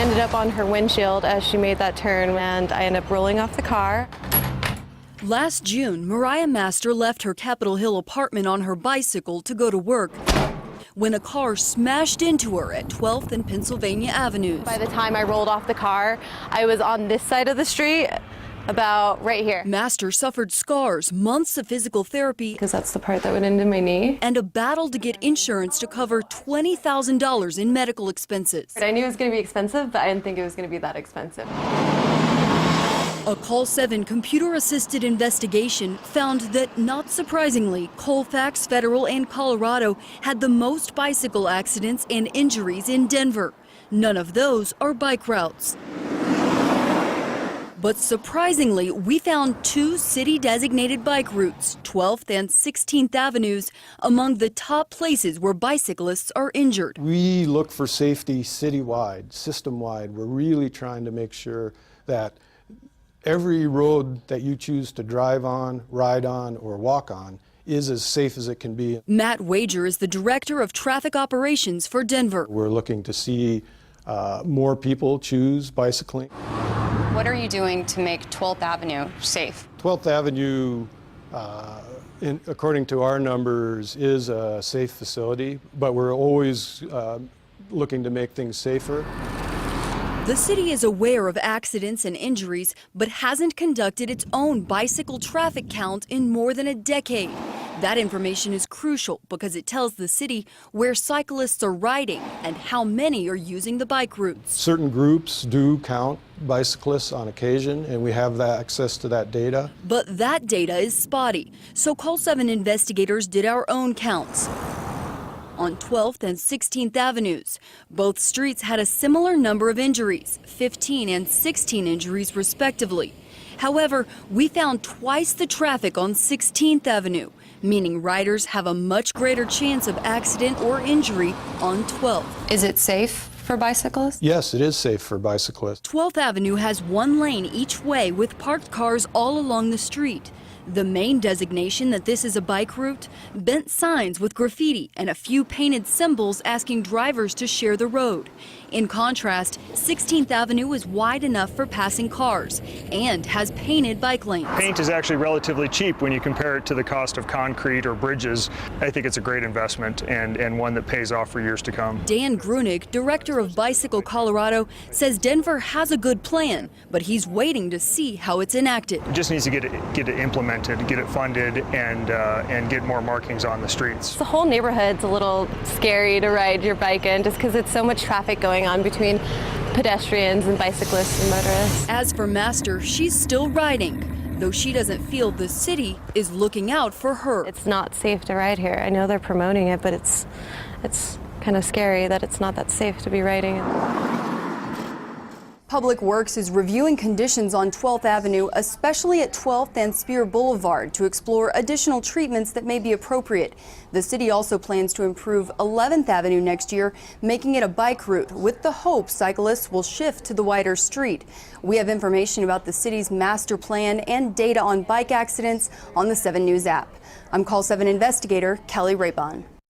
ended up on her windshield as she made that turn, and I ended up rolling off the car. Last June, Mariah Master left her Capitol Hill apartment on her bicycle to go to work when a car smashed into her at 12th and Pennsylvania Avenues. By the time I rolled off the car, I was on this side of the street, about right here. Master suffered scars, months of physical therapy, because that's the part that went into my knee, and a battle to get insurance to cover $20,000 in medical expenses. I knew it was going to be expensive, but I didn't think it was going to be that expensive. A Call 7 computer-assisted investigation found that, not surprisingly, Colfax, Federal, and Colorado had the most bicycle accidents and injuries in Denver. None of those are bike routes. But surprisingly, we found 2 city-designated bike routes, 12th and 16th Avenues, among the top places where bicyclists are injured. We look for safety citywide, system-wide. We're really trying to make sure that every road that you choose to drive on, ride on, or walk on is as safe as it can be. Matt Wager is the Director of Traffic Operations for Denver. We're looking to see more people choose bicycling. What are you doing to make 12th Avenue safe? 12th Avenue, according to our numbers, is a safe facility, but we're always looking to make things safer. The city is aware of accidents and injuries, but hasn't conducted its own bicycle traffic count in more than a decade. That information is crucial because it tells the city where cyclists are riding and how many are using the bike routes. Certain groups do count bicyclists on occasion, and we have access to that data. But that data is spotty, so Call 7 investigators did our own counts. On 12th and 16th Avenues, both streets had a similar number of injuries, 15 and 16 injuries respectively. However, we found twice the traffic on 16th Avenue, meaning riders have a much greater chance of accident or injury on 12th. Is it safe for bicyclists? Yes, it is safe for bicyclists. 12th Avenue has 1 lane each way with parked cars all along the street. The main designation that this is a bike route, bent signs with graffiti and a few painted symbols asking drivers to share the road. In contrast, 16th Avenue is wide enough for passing cars and has painted bike lanes. Paint is actually relatively cheap when you compare it to the cost of concrete or bridges. I think it's a great investment and one that pays off for years to come. Dan Grunig, director of Bicycle Colorado, says Denver has a good plan, but he's waiting to see how it's enacted. It just needs to get it implemented, get it funded, and get more markings on the streets. The whole neighborhood's a little scary to ride your bike in just because it's so much traffic going on between pedestrians and bicyclists and motorists. As for Master, she's still riding, though she doesn't feel the city is looking out for her. It's not safe to ride here. I know they're promoting it, but it's kind of scary that it's not that safe to be riding. Public Works is reviewing conditions on 12th Avenue, especially at 12th and Spear Boulevard, to explore additional treatments that may be appropriate. The city also plans to improve 11th Avenue next year, making it a bike route, with the hope cyclists will shift to the wider street. We have information about the city's master plan and data on bike accidents on the 7 News app. I'm Call 7 investigator Keli Rabon.